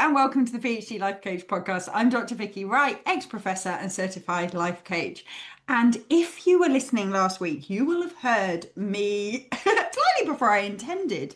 and welcome to the PhD Life Coach podcast. I'm Dr. Vicky Wright, ex-professor and certified life coach. And if you were listening last week, you will have heard me slightly before I intended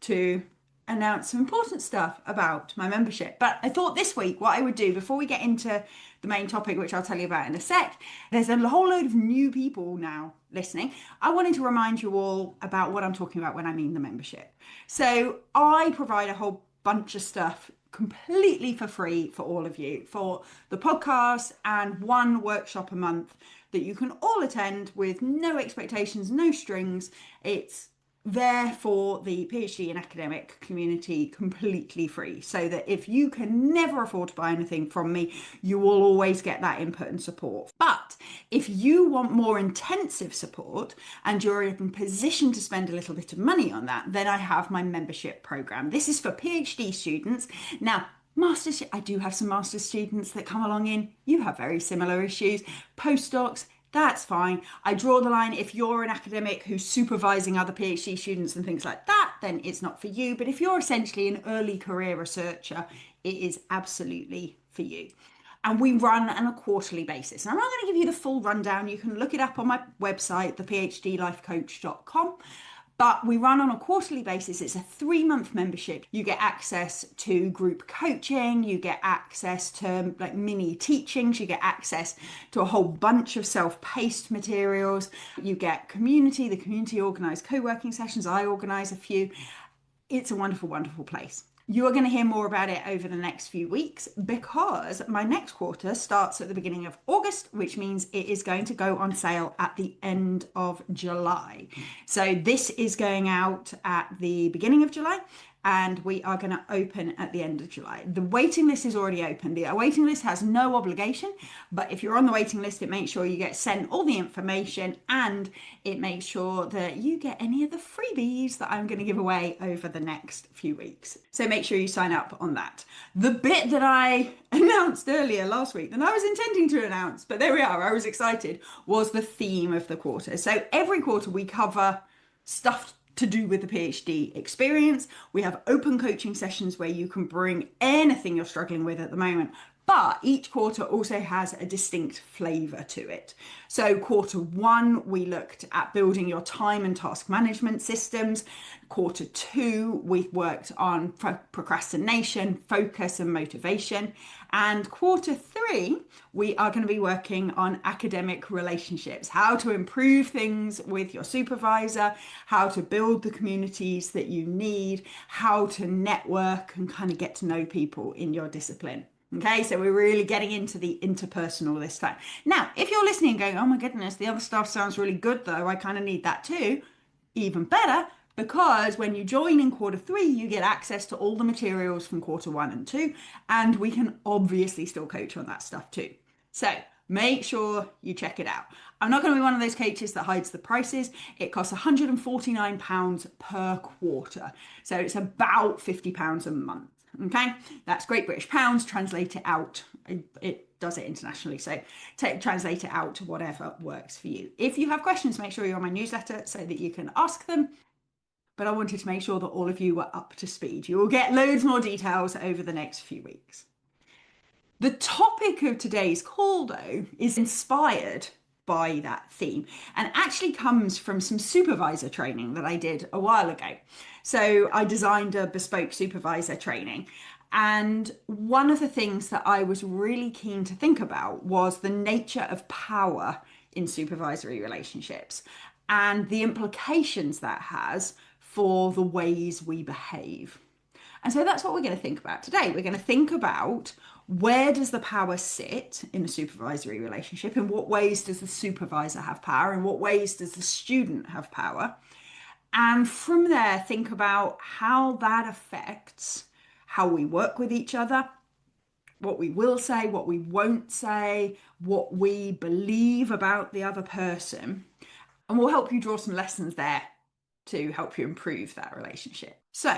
to announce some important stuff about my membership. But I thought this week what I would do before we get into the main topic, which I'll tell you about in a sec, there's a whole load of new people now listening. I wanted to remind you all about what I'm talking about when I mean the membership. So I provide a whole bunch of stuff completely for free for all of you for the podcast and one workshop a month that you can all attend with no expectations, no strings. It's there for the PhD and academic community completely free, so that if you can never afford to buy anything from me, you will always get that input and support. But if you want more intensive support and you're in a position to spend a little bit of money on that, then I have my membership program. This is for PhD students. Now, Masters, I do have some master's students that come along in. You have very similar issues. Postdocs, that's fine. I draw the line. If you're an academic who's supervising other PhD students and things like that, then it's not for you. But if you're essentially an early career researcher, it is absolutely for you. And we run on a quarterly basis. And I'm not going to give you the full rundown. You can look it up on my website, thephdlifecoach.com. But we run on a quarterly basis. It's a 3-month membership. You get access to group coaching, you get access to like mini teachings, you get access to a whole bunch of self-paced materials, you get community, the community organised co-working sessions. I organise a few. It's a wonderful, wonderful place. You are going to hear more about it over the next few weeks because my next quarter starts at the beginning of August, which means it is going to go on sale at the end of July. So this is going out at the beginning of July and we are going to open at the end of July. The waiting list is already open. The waiting list has no obligation, but if you're on the waiting list, it makes sure you get sent all the information and it makes sure that you get any of the freebies that I'm going to give away over the next few weeks. So make sure you sign up on that. The bit that I announced earlier last week, and I was intending to announce, but there we are, I was excited, was the theme of the quarter. So every quarter we cover stuff to do with the PhD experience. We have open coaching sessions where you can bring anything you're struggling with at the moment. But each quarter also has a distinct flavour to it. So quarter 1, we looked at building your time and task management systems. Quarter 2, we worked on procrastination, focus and motivation. And quarter 3, we are going to be working on academic relationships, how to improve things with your supervisor, how to build the communities that you need, how to network and kind of get to know people in your discipline. Okay, so we're really getting into the interpersonal this time. Now, if you're listening and going, oh my goodness, the other stuff sounds really good though, I kind of need that too, even better, because when you join in quarter 3, you get access to all the materials from quarter 1 and 2, and we can obviously still coach on that stuff too. So make sure you check it out. I'm not going to be one of those coaches that hides the prices. It costs £149 per quarter. So it's about £50 a month. Okay, that's Great British pounds. Translate it out. It does it internationally. So translate it out to whatever works for you. If you have questions, make sure you're on my newsletter so that you can ask them. But I wanted to make sure that all of you were up to speed. You will get loads more details over the next few weeks. The topic of today's call, though, is inspired by that theme and actually comes from some supervisor training that I did a while ago. So I designed a bespoke supervisor training. And one of the things that I was really keen to think about was the nature of power in supervisory relationships and the implications that has for the ways we behave. And so that's what we're going to think about today. We're going to think about where does the power sit in a supervisory relationship? In what ways does the supervisor have power? In what ways does the student have power? And from there, think about how that affects how we work with each other, what we will say, what we won't say, what we believe about the other person. And we'll help you draw some lessons there to help you improve that relationship. So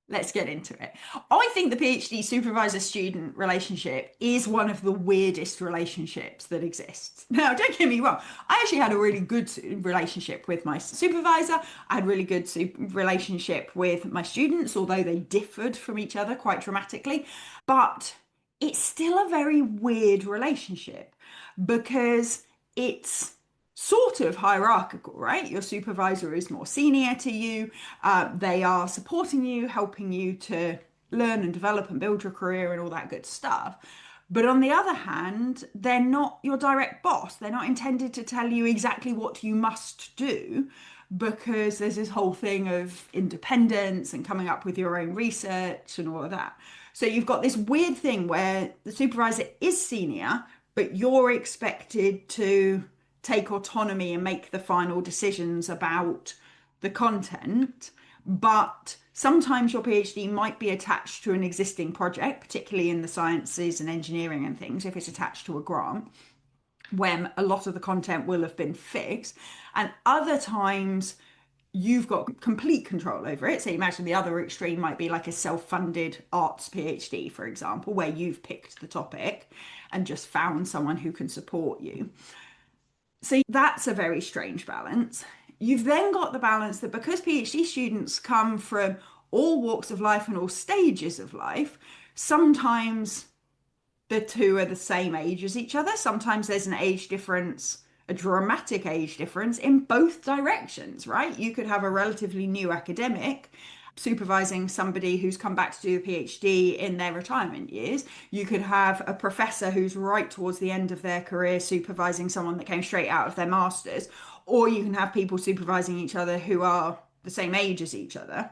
Let's get into it. I think the PhD supervisor student relationship is one of the weirdest relationships that exists. Now, don't get me wrong, I actually had a really good relationship with my supervisor. I had a really good relationship with my students, although they differed from each other quite dramatically. But it's still a very weird relationship because it's sort of hierarchical, right? Your supervisor is more senior to you. They are supporting you, helping you to learn and develop and build your career and all that good stuff. But on the other hand, they're not your direct boss. They're not intended to tell you exactly what you must do because there's this whole thing of independence and coming up with your own research and all of that. So you've got this weird thing where the supervisor is senior, but you're expected to take autonomy and make the final decisions about the content. But sometimes your PhD might be attached to an existing project, particularly in the sciences and engineering and things, if it's attached to a grant, when a lot of the content will have been fixed. And other times you've got complete control over it. So imagine the other extreme might be like a self-funded arts PhD, for example, where you've picked the topic and just found someone who can support you. So that's a very strange balance. You've then got the balance that because PhD students come from all walks of life and all stages of life, sometimes the two are the same age as each other. Sometimes there's an age difference, a dramatic age difference in both directions, right? You could have a relatively new academic supervising somebody who's come back to do a PhD in their retirement years. You could have a professor who's right towards the end of their career supervising someone that came straight out of their master's, or you can have people supervising each other who are the same age as each other.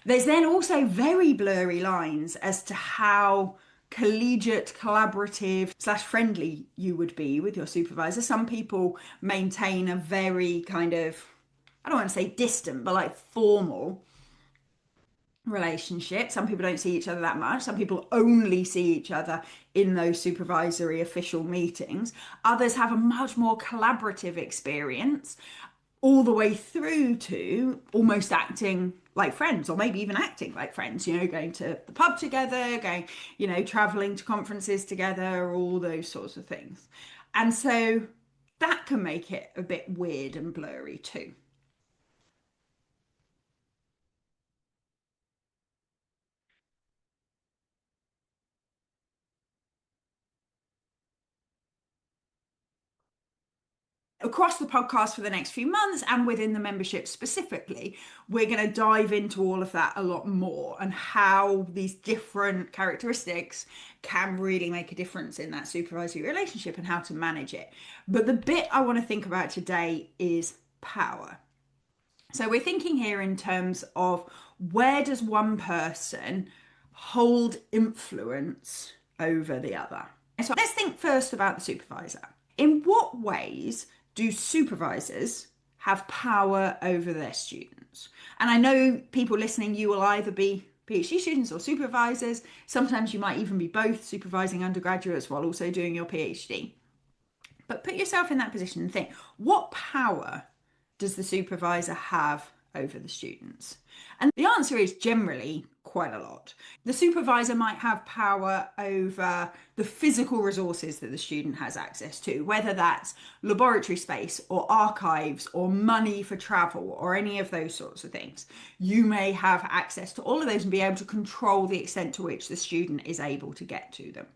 There's then also very blurry lines as to how collegiate, collaborative slash friendly you would be with your supervisor. Some people maintain a very kind of, I don't want to say distant, but like formal relationship. Some people don't see each other that much. Some people only see each other in those supervisory official meetings. Others have a much more collaborative experience all the way through to almost acting like friends, or maybe even acting like friends, going to the pub together, going, traveling to conferences together, all those sorts of things. And so that can make it a bit weird and blurry too. Across the podcast for the next few months and within the membership specifically, we're going to dive into all of that a lot more and how these different characteristics can really make a difference in that supervisory relationship and how to manage it. But the bit I want to think about today is power. So we're thinking here in terms of where does one person hold influence over the other? So let's think first about the supervisor. In what ways do supervisors have power over their students? And I know people listening, you will either be PhD students or supervisors. Sometimes you might even be both, supervising undergraduates while also doing your PhD. But put yourself in that position and think, what power does the supervisor have over the students? And the answer is generally quite a lot. The supervisor might have power over the physical resources that the student has access to, whether that's laboratory space or archives or money for travel or any of those sorts of things. You may have access to all of those and be able to control the extent to which the student is able to get to them.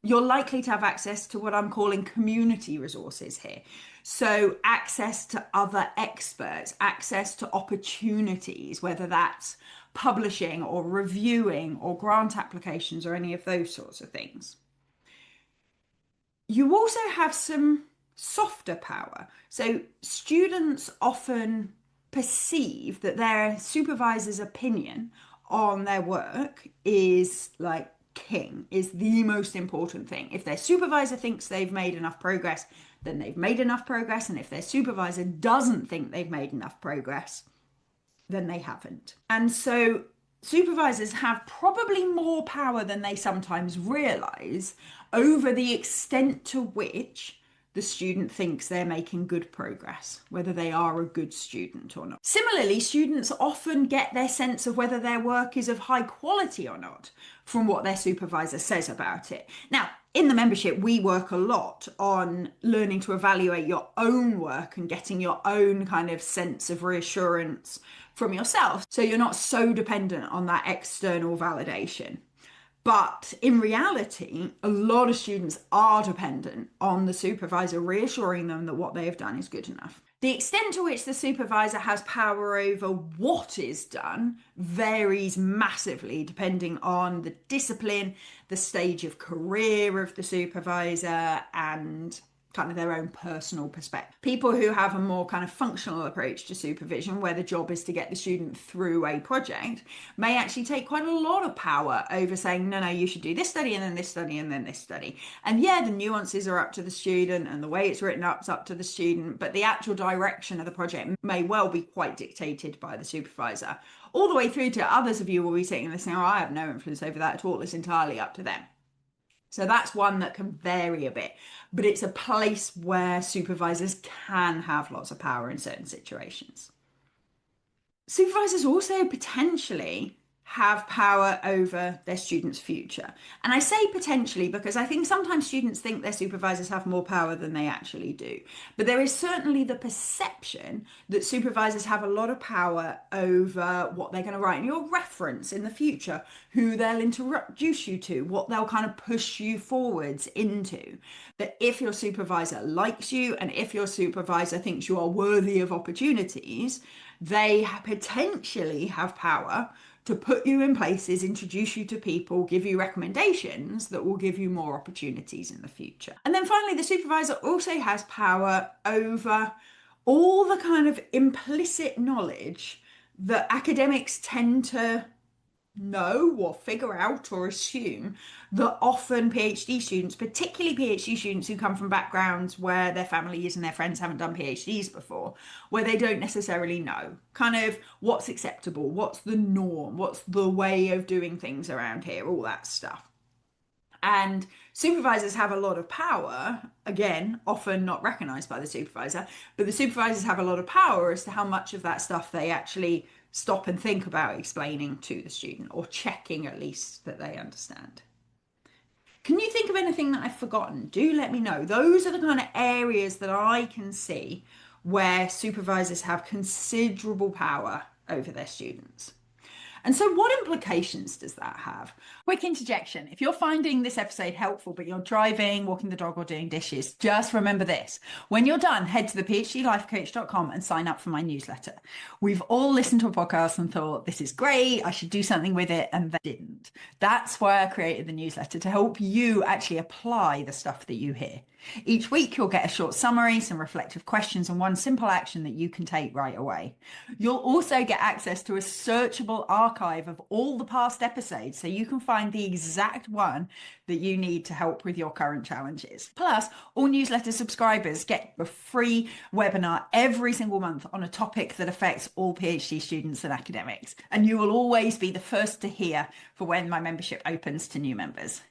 You're likely to have access to what I'm calling community resources here. So access to other experts, access to opportunities, whether that's publishing or reviewing or grant applications or any of those sorts of things. You also have some softer power. So students often perceive that their supervisor's opinion on their work is like king, is the most important thing. If their supervisor thinks they've made enough progress, then they've made enough progress. And if their supervisor doesn't think they've made enough progress, then they haven't. And so supervisors have probably more power than they sometimes realize over the extent to which the student thinks they're making good progress, whether they are a good student or not. Similarly, students often get their sense of whether their work is of high quality or not from what their supervisor says about it. Now, in the membership, we work a lot on learning to evaluate your own work and getting your own kind of sense of reassurance from yourself, so you're not so dependent on that external validation. But in reality, a lot of students are dependent on the supervisor reassuring them that what they have done is good enough. The extent to which the supervisor has power over what is done varies massively depending on the discipline, the stage of career of the supervisor, and kind of their own personal perspective. People who have a more kind of functional approach to supervision, where the job is to get the student through a project, may actually take quite a lot of power over saying, no, you should do this study and then this study and then this study. And yeah, the nuances are up to the student and the way it's written up is up to the student, but the actual direction of the project may well be quite dictated by the supervisor. All the way through to others of you will be sitting there saying, oh, I have no influence over that at all. It's entirely up to them. So that's one that can vary a bit, but it's a place where supervisors can have lots of power in certain situations. Supervisors also potentially have power over their students' future. And I say potentially because I think sometimes students think their supervisors have more power than they actually do. But there is certainly the perception that supervisors have a lot of power over what they're going to write in your reference in the future, who they'll introduce you to, what they'll kind of push you forwards into. That if your supervisor likes you and if your supervisor thinks you are worthy of opportunities, they potentially have power to put you in places, introduce you to people, give you recommendations that will give you more opportunities in the future. And then finally, the supervisor also has power over all the kind of implicit knowledge that academics tend to know or figure out or assume that often PhD students, particularly PhD students who come from backgrounds where their families and their friends haven't done PhDs before, where they don't necessarily know kind of what's acceptable, what's the norm, what's the way of doing things around here, all that stuff. And supervisors have a lot of power, again, often not recognized by the supervisor, but the supervisors have a lot of power as to how much of that stuff they actually stop and think about explaining to the student, or checking at least that they understand. Can you think of anything that I've forgotten? Do let me know. Those are the kind of areas that I can see where supervisors have considerable power over their students. And so what implications does that have? Quick interjection. If you're finding this episode helpful, but you're driving, walking the dog, or doing dishes, just remember this. When you're done, head to thephdlifecoach.com and sign up for my newsletter. We've all listened to a podcast and thought, this is great, I should do something with it, and they didn't. That's why I created the newsletter, to help you actually apply the stuff that you hear. Each week, you'll get a short summary, some reflective questions, and one simple action that you can take right away. You'll also get access to a searchable archive of all the past episodes, so you can find the exact one that you need to help with your current challenges. Plus, all newsletter subscribers get a free webinar every single month on a topic that affects all PhD students and academics. And you will always be the first to hear for when my membership opens to new members.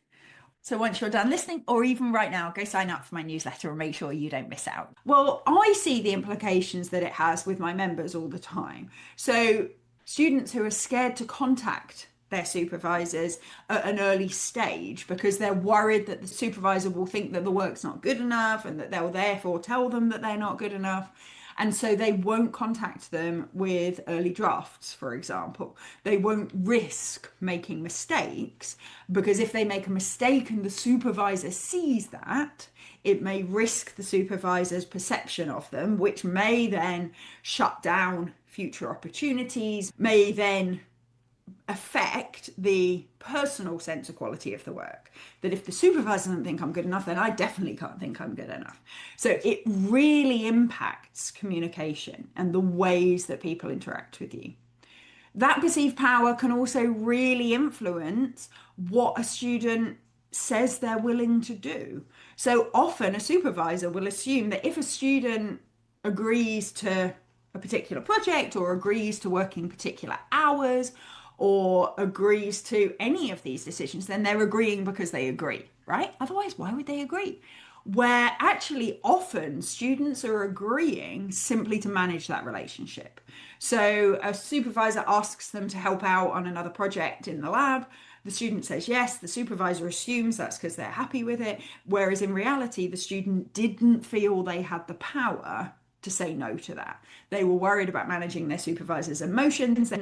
So once you're done listening, or even right now, go sign up for my newsletter and make sure you don't miss out. Well, I see the implications that it has with my members all the time. So students who are scared to contact their supervisors at an early stage because they're worried that the supervisor will think that the work's not good enough and that they'll therefore tell them that they're not good enough. And so they won't contact them with early drafts, for example. They won't risk making mistakes, because if they make a mistake and the supervisor sees that, it may risk the supervisor's perception of them, which may then shut down future opportunities, may then affect the personal sense of quality of the work. That if the supervisor doesn't think I'm good enough, then I definitely can't think I'm good enough. So it really impacts communication and the ways that people interact with you. That perceived power can also really influence what a student says they're willing to do. So often a supervisor will assume that if a student agrees to a particular project, or agrees to working particular hours, or agrees to any of these decisions, then they're agreeing because they agree, right? Otherwise, why would they agree? where actually often students are agreeing simply to manage that relationship. So a supervisor asks them to help out on another project in the lab. The student says yes, the supervisor assumes that's because they're happy with it, whereas in reality, the student didn't feel they had the power to say no to that. They were worried about managing their supervisor's emotions,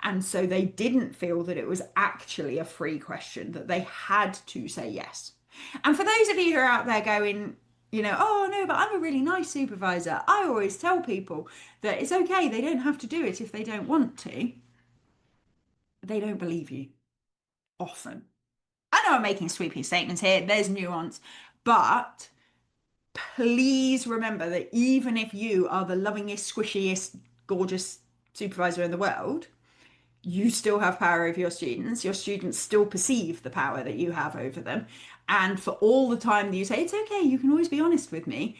and so they didn't feel that it was actually a free question, that they had to say yes. And for those of you who are out there going, oh no, but I'm a really nice supervisor. I always tell people that it's okay, they don't have to do it if they don't want to. They don't believe you often. I know I'm making sweeping statements here, there's nuance, but please remember that even if you are the lovingest, squishiest, gorgeous supervisor in the world, you still have power over your students. Your students still perceive the power that you have over them. And for all the time that you say, it's okay, you can always be honest with me,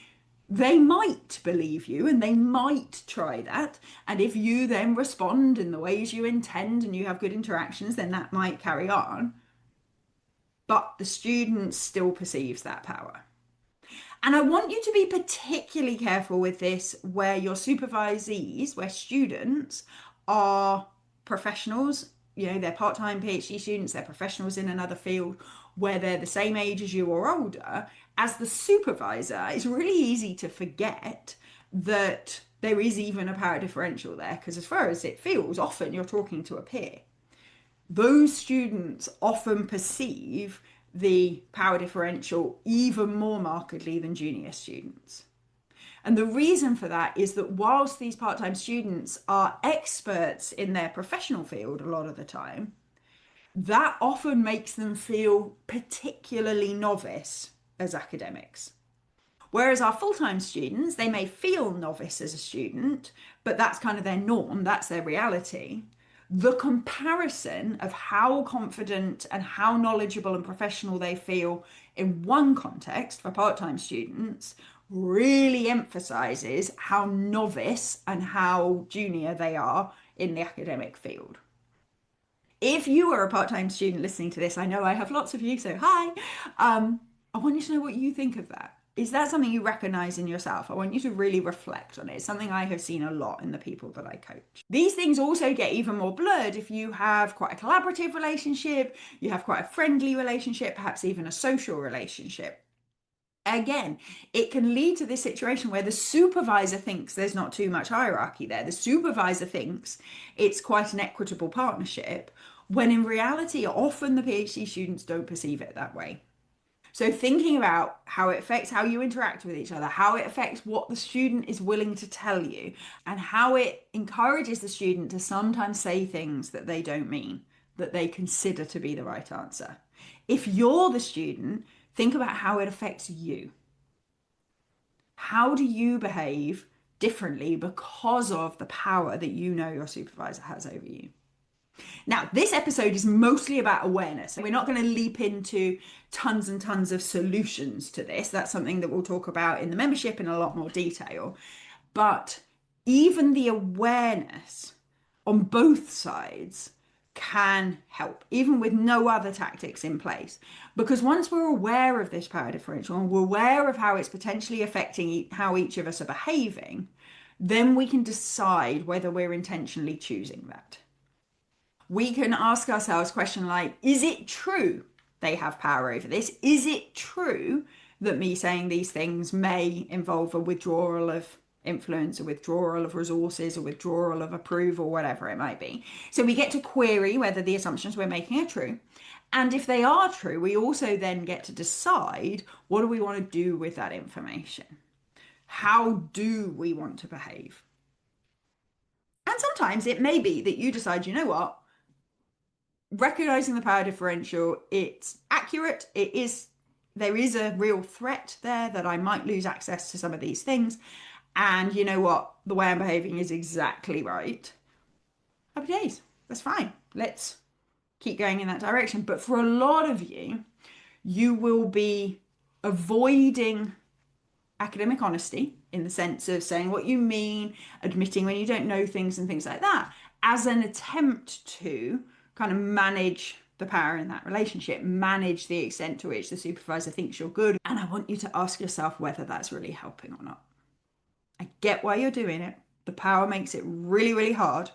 they might believe you and they might try that. And if you then respond in the ways you intend and you have good interactions, then that might carry on. But the student still perceives that power. And I want you to be particularly careful with this where your supervisees, where students are professionals, they're part-time PhD students, they're professionals in another field, where they're the same age as you or older. As the supervisor, it's really easy to forget that there is even a power differential there, because as far as it feels, often you're talking to a peer. Those students often perceive the power differential even more markedly than junior students. And the reason for that is that whilst these part-time students are experts in their professional field a lot of the time, that often makes them feel particularly novice as academics. Whereas our full-time students, they may feel novice as a student, but that's kind of their norm, that's their reality. The comparison of how confident and how knowledgeable and professional they feel in one context for part-time students really emphasizes how novice and how junior they are in the academic field. If you are a part-time student listening to this, I know I have lots of you, so hi. I want you to know what you think of that. Is that something you recognize in yourself? I want you to really reflect on it. It's something I have seen a lot in the people that I coach. These things also get even more blurred if you have quite a collaborative relationship, you have quite a friendly relationship, perhaps even a social relationship. Again, it can lead to this situation where the supervisor thinks there's not too much hierarchy there. The supervisor thinks it's quite an equitable partnership, when in reality, often the PhD students don't perceive it that way. So thinking about how it affects how you interact with each other, how it affects what the student is willing to tell you, and how it encourages the student to sometimes say things that they don't mean, that they consider to be the right answer. If you're the student, think about how it affects you. How do you behave differently because of the power that you know your supervisor has over you? Now, this episode is mostly about awareness. We're not going to leap into tons and tons of solutions to this. That's something that we'll talk about in the membership in a lot more detail. But even the awareness on both sides can help, even with no other tactics in place. Because once we're aware of this power differential and we're aware of how it's potentially affecting how each of us are behaving, then we can decide whether we're intentionally choosing that. We can ask ourselves a question like, is it true they have power over this? Is it true that me saying these things may involve a withdrawal of influence, a withdrawal of resources, a withdrawal of approval, whatever it might be? So we get to query whether the assumptions we're making are true. And if they are true, we also then get to decide, what do we want to do with that information? How do we want to behave? And sometimes it may be that you decide, you know what? Recognizing the power differential, it's accurate. There is a real threat there that I might lose access to some of these things. And you know what? The way I'm behaving is exactly right. Happy days. That's fine. Let's keep going in that direction. But for a lot of you, you will be avoiding academic honesty in the sense of saying what you mean, admitting when you don't know things and things like that, as an attempt to kind of manage the power in that relationship, manage the extent to which the supervisor thinks you're good. And I want you to ask yourself whether that's really helping or not. I get why you're doing it. The power makes it really, really hard.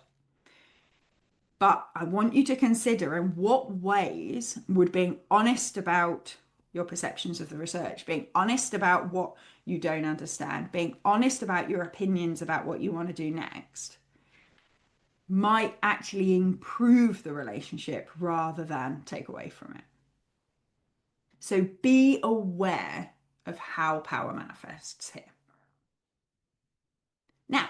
But I want you to consider in what ways would being honest about your perceptions of the research, being honest about what you don't understand, being honest about your opinions about what you want to do next, might actually improve the relationship rather than take away from it. So be aware of how power manifests here. Now,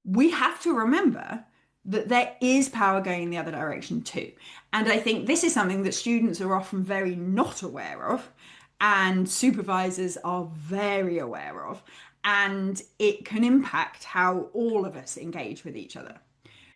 we have to remember that there is power going in the other direction too. And I think this is something that students are often very not aware of, and supervisors are very aware of, and it can impact how all of us engage with each other.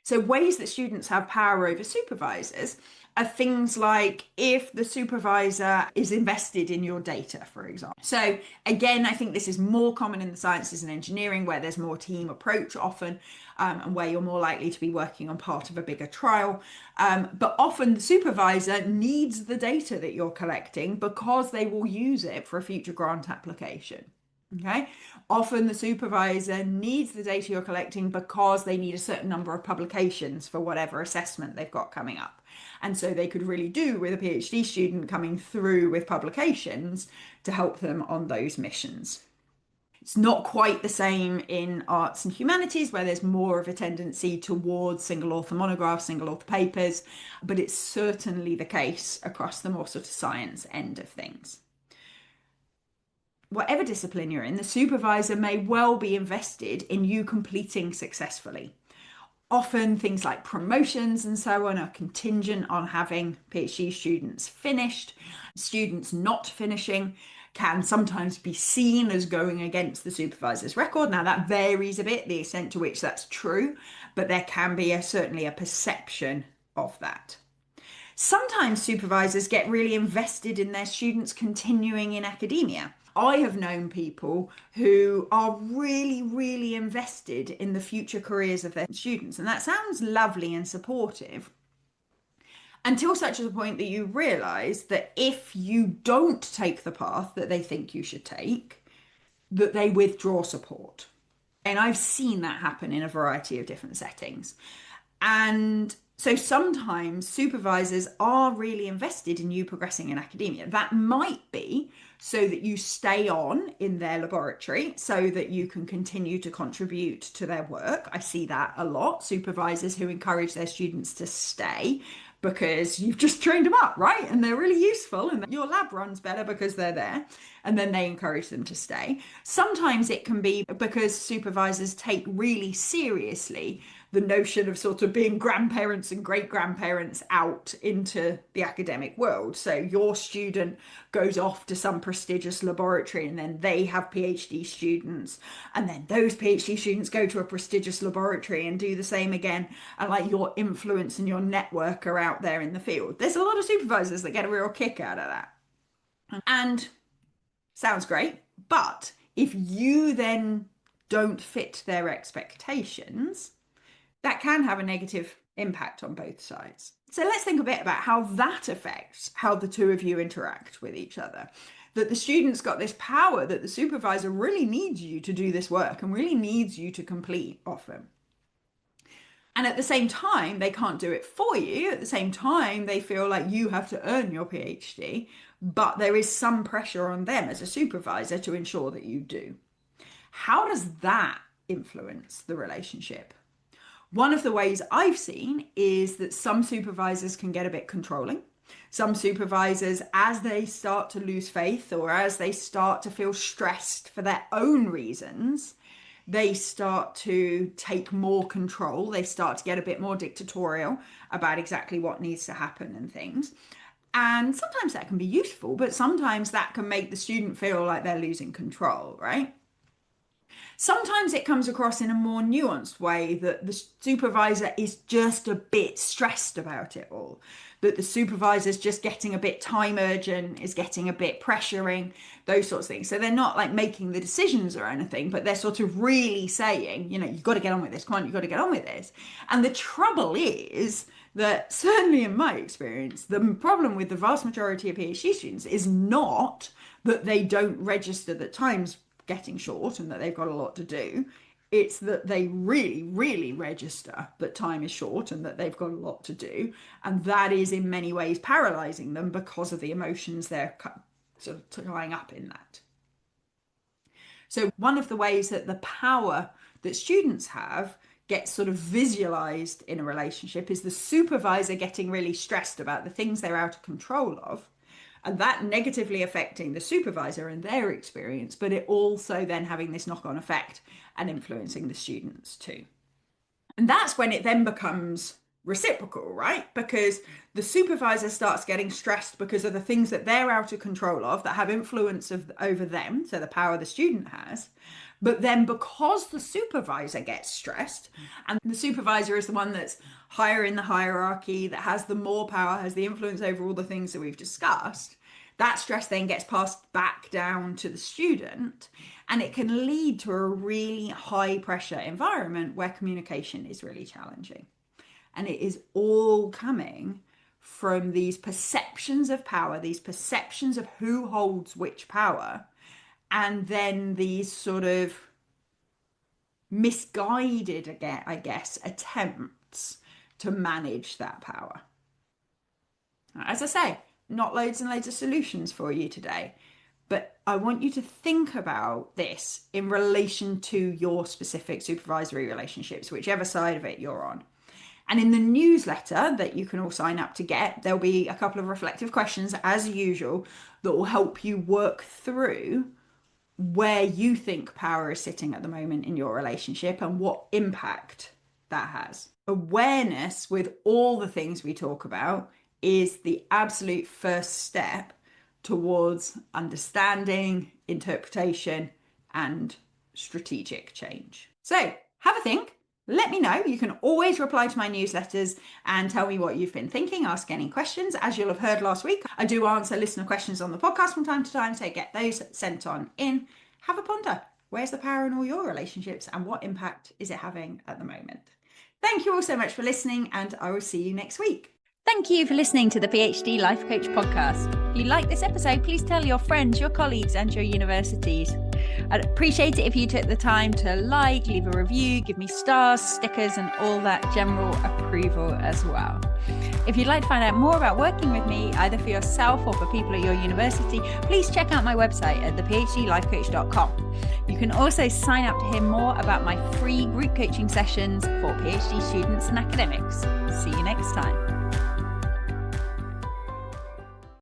So ways that students have power over supervisors are things like if the supervisor is invested in your data, for example. So again, I think this is more common in the sciences and engineering where there's more team approach often, and where you're more likely to be working on part of a bigger trial. But often the supervisor needs the data that you're collecting because they will use it for a future grant application. Okay. Often the supervisor needs the data you're collecting because they need a certain number of publications for whatever assessment they've got coming up. And so they could really do with a PhD student coming through with publications to help them on those missions. It's not quite the same in arts and humanities, where there's more of a tendency towards single author monographs, single author papers, but it's certainly the case across the more sort of science end of things. Whatever discipline you're in, the supervisor may well be invested in you completing successfully. Often things like promotions and so on are contingent on having PhD students finished. Students not finishing can sometimes be seen as going against the supervisor's record. Now that varies a bit, the extent to which that's true, but there can be certainly a perception of that. Sometimes supervisors get really invested in their students continuing in academia. I have known people who are really, really invested in the future careers of their students, and that sounds lovely and supportive until such a point that you realize that if you don't take the path that they think you should take, that they withdraw support. And I've seen that happen in a variety of different settings. And so sometimes supervisors are really invested in you progressing in academia. That might be so that you stay on in their laboratory so that you can continue to contribute to their work. I see that a lot. Supervisors who encourage their students to stay because you've just trained them up, right? And they're really useful and your lab runs better because they're there, and then they encourage them to stay. Sometimes it can be because supervisors take really seriously the notion of sort of being grandparents and great-grandparents out into the academic world. So your student goes off to some prestigious laboratory and then they have PhD students, and then those PhD students go to a prestigious laboratory and do the same again, and like your influence and your network are out there in the field. There's a lot of supervisors that get a real kick out of that. And sounds great, but if you then don't fit their expectations, that can have a negative impact on both sides. So let's think a bit about how that affects how the two of you interact with each other. That the student's got this power that the supervisor really needs you to do this work and really needs you to complete often. And at the same time, they can't do it for you. At the same time, they feel like you have to earn your PhD, but there is some pressure on them as a supervisor to ensure that you do. How does that influence the relationship? One of the ways I've seen is that some supervisors can get a bit controlling. Some supervisors, as they start to lose faith or as they start to feel stressed for their own reasons, they start to take more control. They start to get a bit more dictatorial about exactly what needs to happen and things. And sometimes that can be useful, but sometimes that can make the student feel like they're losing control, right? Sometimes it comes across in a more nuanced way that the supervisor is just a bit stressed about it all, that the supervisor's just getting a bit time urgent, is getting a bit pressuring, those sorts of things. So they're not like making the decisions or anything, but they're sort of really saying, you know, you've got to get on with this, come on, you've got to get on with this. And the trouble is that certainly in my experience, the problem with the vast majority of PhD students is not that they don't register that time's getting short and that they've got a lot to do. It's that they really, really register that time is short and that they've got a lot to do. And that is in many ways paralyzing them because of the emotions they're sort of tying up in that. So one of the ways that the power that students have gets sort of visualized in a relationship is the supervisor getting really stressed about the things they're out of control of, and that negatively affecting the supervisor and their experience, but it also then having this knock-on effect and influencing the students too. And that's when it then becomes reciprocal, right? Because the supervisor starts getting stressed because of the things that they're out of control of that have influence over them, so the power the student has. But then because the supervisor gets stressed, and the supervisor is the one that's higher in the hierarchy, that has the more power, has the influence over all the things that we've discussed, that stress then gets passed back down to the student, and it can lead to a really high pressure environment where communication is really challenging. And it is all coming from these perceptions of power, these perceptions of who holds which power, and then these sort of misguided, again, I guess, attempts to manage that power. As I say, not loads and loads of solutions for you today, but I want you to think about this in relation to your specific supervisory relationships, whichever side of it you're on. And in the newsletter that you can all sign up to get, there'll be a couple of reflective questions, as usual, that will help you work through where you think power is sitting at the moment in your relationship and what impact that has. Awareness with all the things we talk about is the absolute first step towards understanding, interpretation, and strategic change. So have a think. Let me know. You can always reply to my newsletters and tell me what you've been thinking, ask any questions. As you'll have heard last week, I do answer listener questions on the podcast from time to time, so get those sent on in. Have a ponder. Where's the power in all your relationships and what impact is it having at the moment? Thank you all so much for listening, and I will see you next week. Thank you for listening to the PhD Life Coach podcast. If you like this episode, please tell your friends, your colleagues, and your universities. I'd appreciate it if you took the time to leave a review, give me stars, stickers, and all that general approval as well. If you'd like to find out more about working with me, either for yourself or for people at your university, please check out my website at thephdlifecoach.com. You can also sign up to hear more about my free group coaching sessions for PhD students and academics. See you next time.